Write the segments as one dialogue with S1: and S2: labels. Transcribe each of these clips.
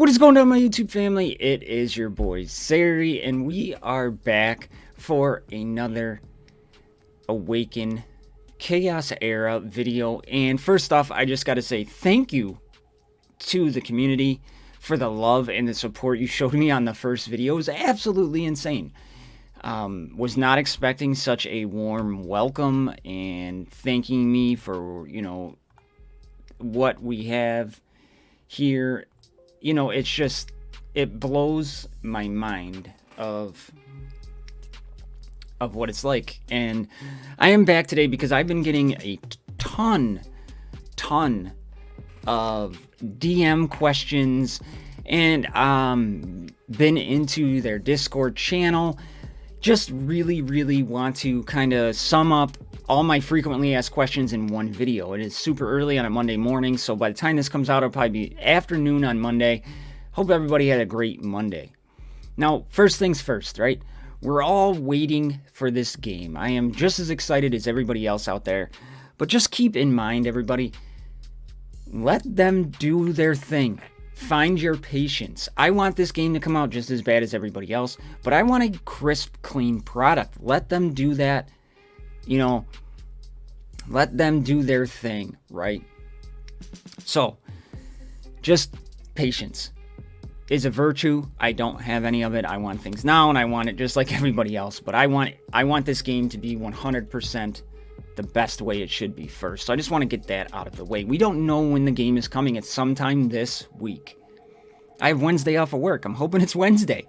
S1: What is going on, my YouTube family? It is your boy Zary, and we are back for another Awaken Chaos Era video. And first off, I just got to say thank you to the community for the love and the support you showed me on the first video. It was absolutely insane. Was not expecting such a warm welcome and thanking me for, what we have here. It's just, it blows my mind of what it's like. And I am back today because I've been getting a ton of DM questions, and been into their Discord channel. Just really want to kind of sum up all my frequently asked questions in one video. It is super early on a Monday morning, so by the time this comes out, it'll probably be afternoon on Monday. Hope everybody had a great Monday. Now, first things first, right? We're all waiting for this game. I am just as excited as everybody else out there, but just keep in mind, everybody, let them do their thing. Find your patience. I want this game to come out just as bad as everybody else, but I want a crisp, clean product. Let them do that. Let them do their thing, right? So, just patience is a virtue. I don't have any of it. I want things now, and I want it just like everybody else. But I want this game to be 100% the best way it should be first. So I just want to get that out of the way. We don't know when the game is coming. It's sometime this week. I have Wednesday off of work. I'm hoping it's Wednesday,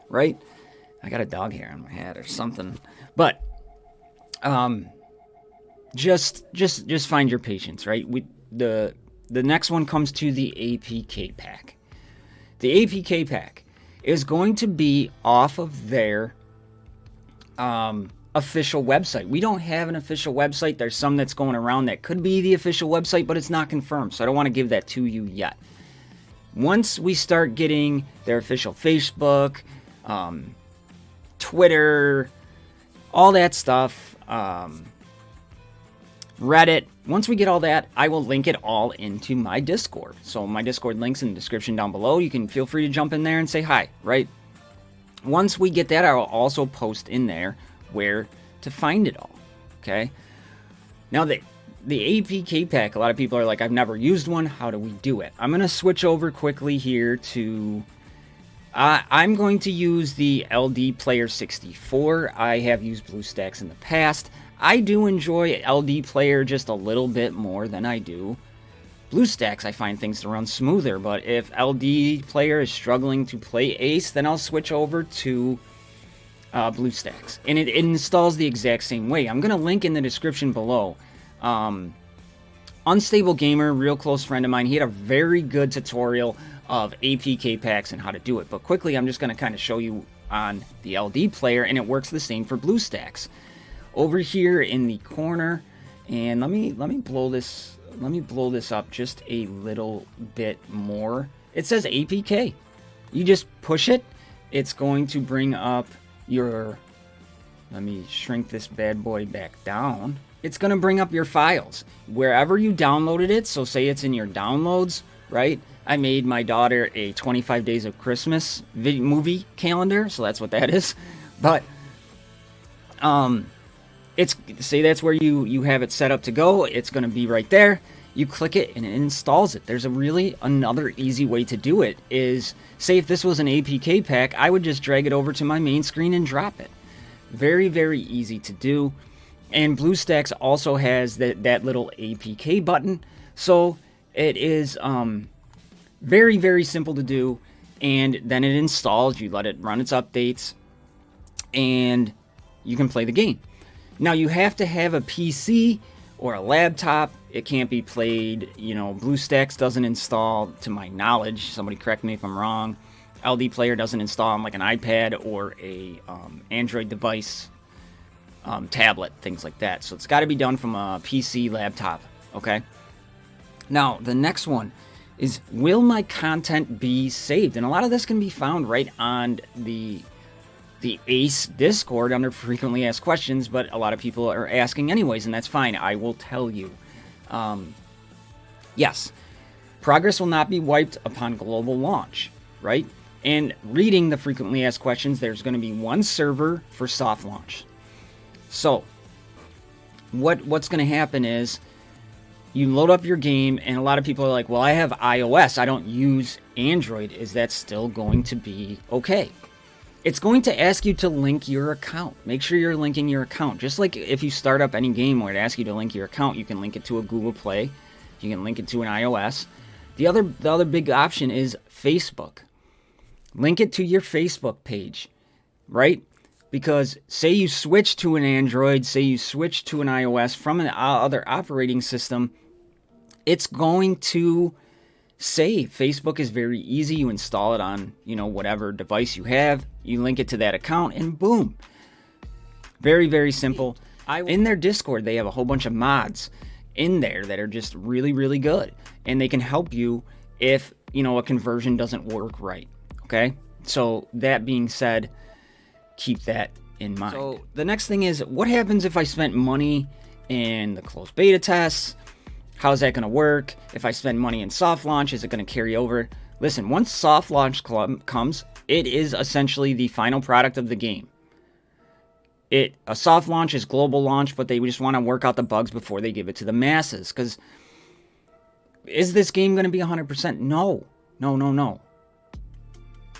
S1: right? I got a dog hair on my hat or something. But just find your patience, right? The next one comes to the APK pack. The APK pack is going to be off of their official website. We don't have an official website. There's some that's going around that could be the official website, but it's not confirmed, so I don't want to give that to you yet. Once we start getting their official Facebook, Twitter, all that stuff, Reddit, once we get all that, I will link it all into my Discord. So my Discord link's in the description down below. You can feel free to jump in there and say hi, right? Once we get that, I will also post in there where to find it all, okay? Now, the APK pack, a lot of people are like, I've never used one. How do we do it? I'm going to switch over quickly here to... I'm going to use the LD Player 64. I have used BlueStacks in the past. I do enjoy LD Player just a little bit more than I do BlueStacks. I find things to run smoother, but if LD Player is struggling to play Ace, then I'll switch over to BlueStacks. And it installs the exact same way. I'm going to link in the description below. Unstable Gamer, real close friend of mine, he had a very good tutorial of APK packs and how to do it. But quickly, I'm just going to kind of show you on the LD Player, and it works the same for BlueStacks. Over here in the corner, and let me blow this up just a little bit more. It says APK. You just push it. It's going to bring up your, let me shrink this bad boy back down. It's going to bring up your files wherever you downloaded it. So say it's in your downloads, right? I made my daughter a 25 Days of Christmas movie calendar, so that's what that is. But it's, say that's where you have it set up to go. It's going to be right there. You click it and it installs it. There's another easy way to do it is, say if this was an APK pack, I would just drag it over to my main screen and drop it. Very easy to do. And BlueStacks also has that little APK button. So it is very simple to do. And then it installs, you let it run its updates, and you can play the game. Now, you have to have a PC or a laptop. It can't be played, BlueStacks doesn't install, to my knowledge, somebody correct me if I'm wrong, LD Player doesn't install on like an iPad or a Android device, tablet, things like that. So it's got to be done from a PC, laptop, okay? Now, the next one is, will my content be saved? And a lot of this can be found right on the Ace Discord under frequently asked questions, but a lot of people are asking anyways, and that's fine. I will tell you. Yes, Progress will not be wiped upon global launch, right? And reading the frequently asked questions, there's going to be one server for soft launch. So what's going to happen is you load up your game, and a lot of people are like, well, I have iOS, I don't use Android. Is that still going to be okay? It's going to ask you to link your account. Make sure you're linking your account. Just like if you start up any game where it asks you to link your account, you can link it to a Google Play. You can link it to an iOS. The other big option is Facebook. Link it to your Facebook page, right? Because say you switch to an Android, say you switch to an iOS from an other operating system, it's going to save. Facebook is very easy. You install it on, whatever device you have. You link it to that account, and boom. Very, very simple. In their Discord, they have a whole bunch of mods in there that are just really, really good. And they can help you if, a conversion doesn't work right. Okay? So that being said, keep that in mind. So the next thing is, what happens if I spent money in the closed beta tests? How's that going to work? If I spend money in soft launch, is it going to carry over? Listen, once soft launch comes, it is essentially the final product of the game. A soft launch is global launch, but they just want to work out the bugs before they give it to the masses. Because is this game going to be 100%? No.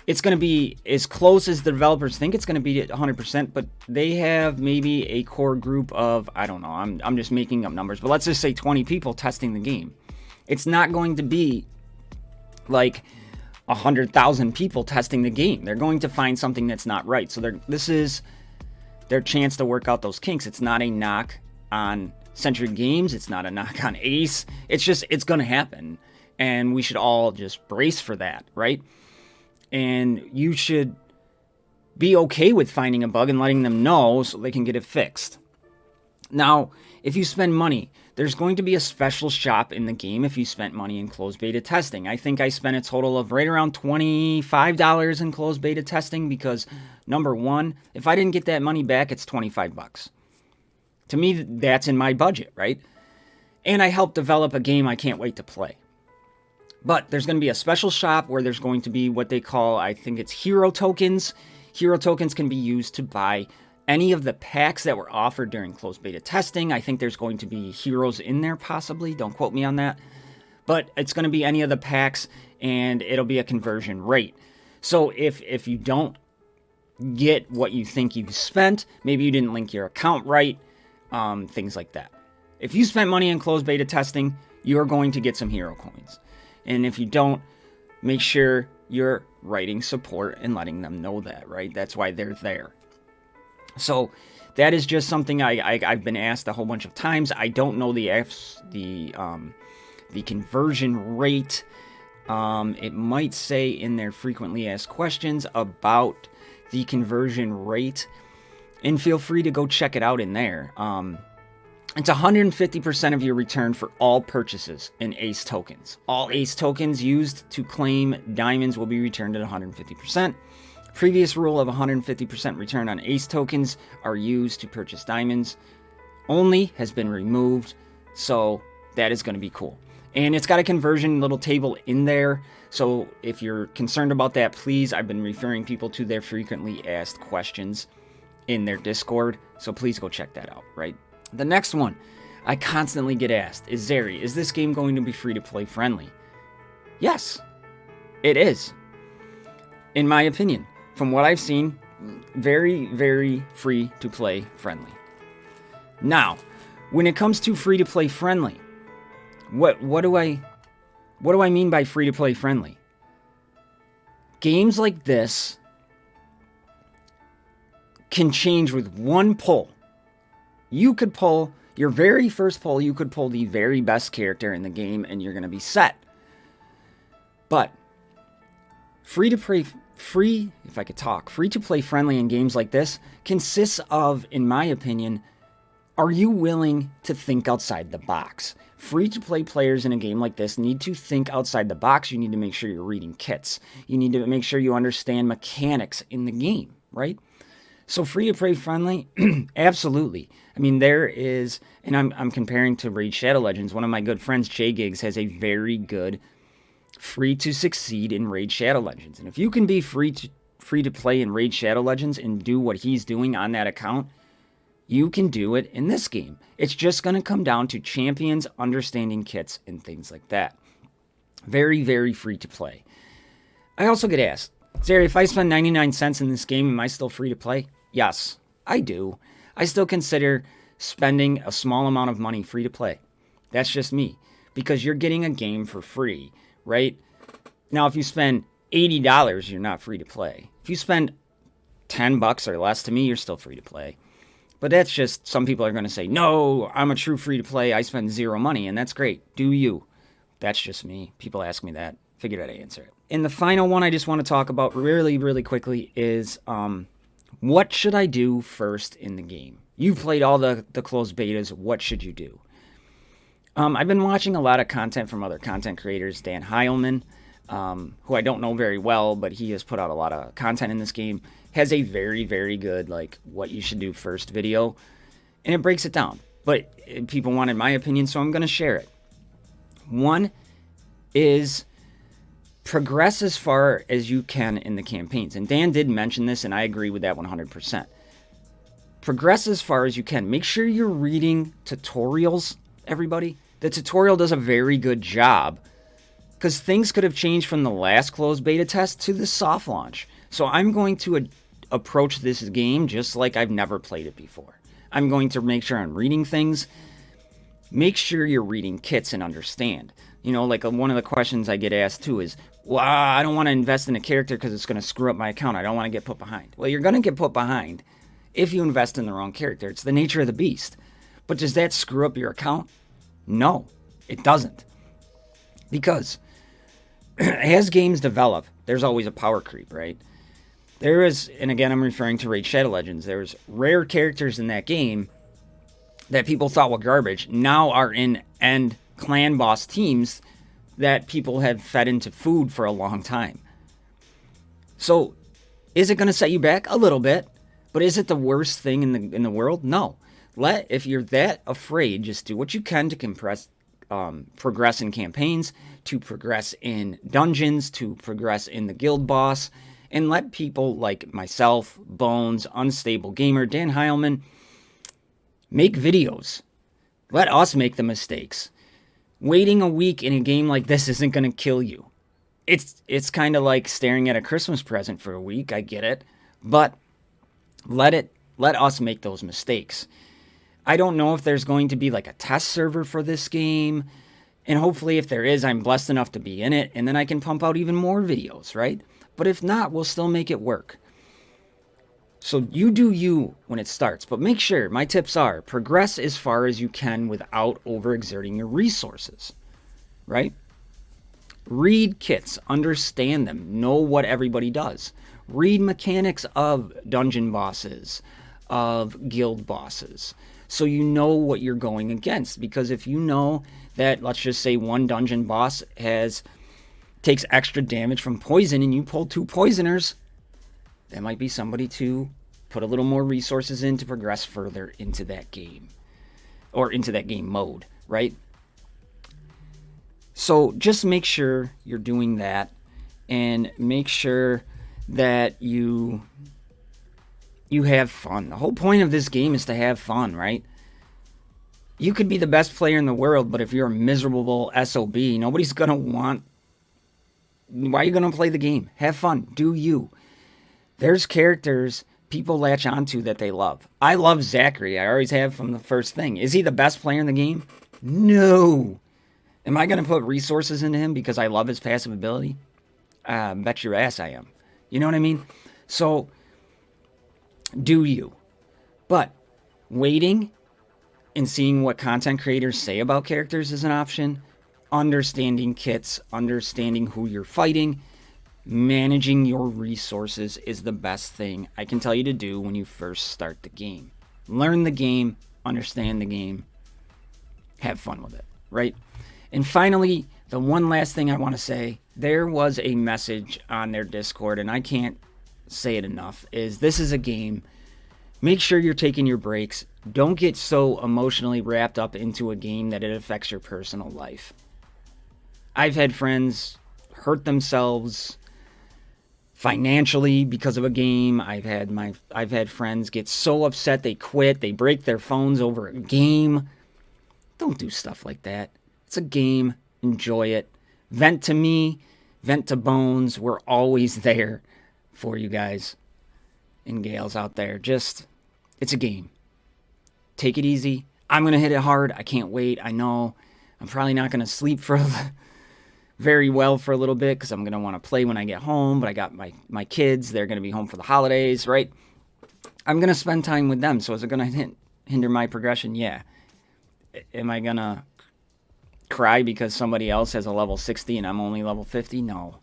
S1: It's going to be as close as the developers think it's going to be at 100%, but they have maybe a core group of, I don't know, I'm just making up numbers, but let's just say 20 people testing the game. It's not going to be like 100,000 people testing the game. They're going to find something that's not right. So this is their chance to work out those kinks. It's not a knock on Century Games. It's not a knock on Ace. It's going to happen. And we should all just brace for that, right? And you should be okay with finding a bug and letting them know so they can get it fixed. Now, if you spend money, there's going to be a special shop in the game if you spent money in closed beta testing. I think I spent a total of right around $25 in closed beta testing because, number one, if I didn't get that money back, it's $25. To me, that's in my budget, right? And I helped develop a game I can't wait to play. But there's going to be a special shop where there's going to be what they call, I think it's hero tokens. Hero tokens can be used to buy any of the packs that were offered during closed beta testing. I think there's going to be heroes in there possibly. Don't quote me on that. But it's going to be any of the packs, and it'll be a conversion rate. So if you don't get what you think you've spent, maybe you didn't link your account right, things like that. If you spent money in closed beta testing, you're going to get some hero coins. And if you don't, make sure you're writing support and letting them know that, right? That's why they're there. So that is just something I've been asked a whole bunch of times. I don't know the conversion rate. It might say in their frequently asked questions about the conversion rate, and feel free to go check it out in there. It's 150% of your return for all purchases in ACE tokens. All ACE tokens used to claim diamonds will be returned at 150%. Previous rule of 150% return on ACE tokens are used to purchase diamonds only has been removed, so that is going to be cool. And it's got a conversion little table in there, so if you're concerned about that, please, I've been referring people to their frequently asked questions in their Discord, so please go check that out, right? The next one I constantly get asked is, Zary, is this game going to be free-to-play friendly? Yes, it is. In my opinion, from what I've seen, very, very free-to-play friendly. Now, when it comes to free-to-play friendly, what do I mean by free-to-play friendly? Games like this can change with one pull. You could pull your very first pull, you could pull the very best character in the game and you're going to be set. But free-to-play friendly in games like this consists of, in my opinion, are you willing to think outside the box? Free-to-play players in a game like this need to think outside the box. You need to make sure you're reading kits. You need to make sure you understand mechanics in the game, right? So free-to-play friendly, absolutely. I mean, there is, and I'm comparing to Raid Shadow Legends. One of my good friends, Jay Gigs, has a very good free to succeed in Raid Shadow Legends. And if you can be free to play in Raid Shadow Legends and do what he's doing on that account, you can do it in this game. It's just going to come down to champions, understanding kits, and things like that. Very, very free to play. I also get asked, Zary, if I spend 99 cents in this game, am I still free to play? Yes, I do. I still consider spending a small amount of money free to play. That's just me. Because you're getting a game for free, right? Now, if you spend $80, you're not free to play. If you spend $10 or less, to me, you're still free to play. But that's just, some people are going to say, no, I'm a true free to play. I spend zero money, and that's great. Do you? That's just me. People ask me that. Figured I'd answer it. And the final one I just want to talk about really, really quickly is what should I do first in the game? You've played all the closed betas. What should you do? I've been watching a lot of content from other content creators. Dan Heilman, who I don't know very well, but he has put out a lot of content in this game, has a very, very good, like, what you should do first video. And it breaks it down. But people wanted my opinion, so I'm going to share it. One is progress as far as you can in the campaigns. And Dan did mention this, and I agree with that 100%. Progress as far as you can. Make sure you're reading tutorials, everybody. The tutorial does a very good job because things could have changed from the last closed beta test to the soft launch. So I'm going to approach this game just like I've never played it before. I'm going to make sure I'm reading things. Make sure you're reading kits and understand. You know, like one of the questions I get asked too is, well, I don't want to invest in a character because it's going to screw up my account. I don't want to get put behind. Well, you're going to get put behind if you invest in the wrong character. It's the nature of the beast. But does that screw up your account? No, it doesn't. Because as games develop, there's always a power creep, right? There is, and again, I'm referring to Raid Shadow Legends, there's rare characters in that game that people thought were garbage, now are in end clan boss teams that people have fed into food for a long time. So, is it going to set you back? A little bit. But is it the worst thing in the world? No. If you're that afraid, just do what you can to progress in campaigns, to progress in dungeons, to progress in the guild boss, and let people like myself, Bones, Unstable Gamer, Dan Heilman, make videos. Let us make the mistakes. Waiting a week in a game like this isn't going to kill you. It's kind of like staring at a Christmas present for a week, I get it, but let us make those mistakes. I don't know if there's going to be like a test server for this game, and hopefully if there is, I'm blessed enough to be in it, and then I can pump out even more videos, right? But if not, we'll still make it work. So you do you when it starts, but make sure, my tips are, progress as far as you can without overexerting your resources, right? Read kits, understand them, know what everybody does. Read mechanics of dungeon bosses, of guild bosses, so you know what you're going against. Because if you know that, let's just say one dungeon boss takes extra damage from poison and you pull 2 poisoners, that might be somebody to put a little more resources in to progress further into that game. Or into that game mode, right? So just make sure you're doing that, and make sure that you have fun. The whole point of this game is to have fun, right? You could be the best player in the world, but if you're a miserable SOB, nobody's going to want... Why are you going to play the game? Have fun. Do you. There's characters people latch onto that they love. I love Zachary. I always have from the first thing. Is he the best player in the game? No. Am I going to put resources into him because I love his passive ability? Bet your ass I am. You know what I mean? So, do you. But waiting and seeing what content creators say about characters is an option. Understanding kits, understanding who you're fighting, managing your resources is the best thing I can tell you to do when you first start the game. Learn the game, understand the game, have fun with it, right? And finally, the one last thing I want to say, there was a message on their Discord, and I can't say it enough, is this is a game. Make sure you're taking your breaks. Don't get so emotionally wrapped up into a game that it affects your personal life. I've had friends hurt themselves financially because of a game. I've had friends get so upset they quit, they break their phones over a game. Don't do stuff like that. It's a game. Enjoy it. Vent to me, vent to Bones. We're always there for you guys and gals out there. Just, it's a game. Take it easy. I'm going to hit it hard. I can't wait. I know I'm probably not going to sleep for very well for a little bit because I'm going to want to play when I get home, but I got my kids. They're going to be home for the holidays, right? I'm going to spend time with them. So is it going to hinder my progression? Yeah. Am I going to cry because somebody else has a level 60 and I'm only level 50? No.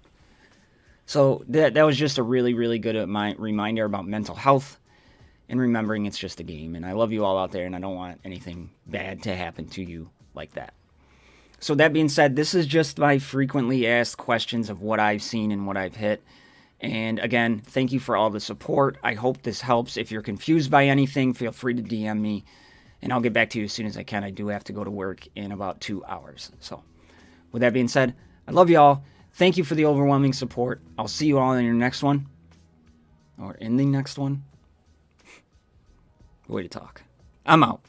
S1: So that was just a really, really good reminder about mental health and remembering it's just a game. And I love you all out there, and I don't want anything bad to happen to you like that. So that being said, this is just my frequently asked questions of what I've seen and what I've hit. And again, thank you for all the support. I hope this helps. If you're confused by anything, feel free to DM me, and I'll get back to you as soon as I can. I do have to go to work in about 2 hours. So with that being said, I love you all. Thank you for the overwhelming support. I'll see you all in your next one. Or in the next one. Way to talk. I'm out.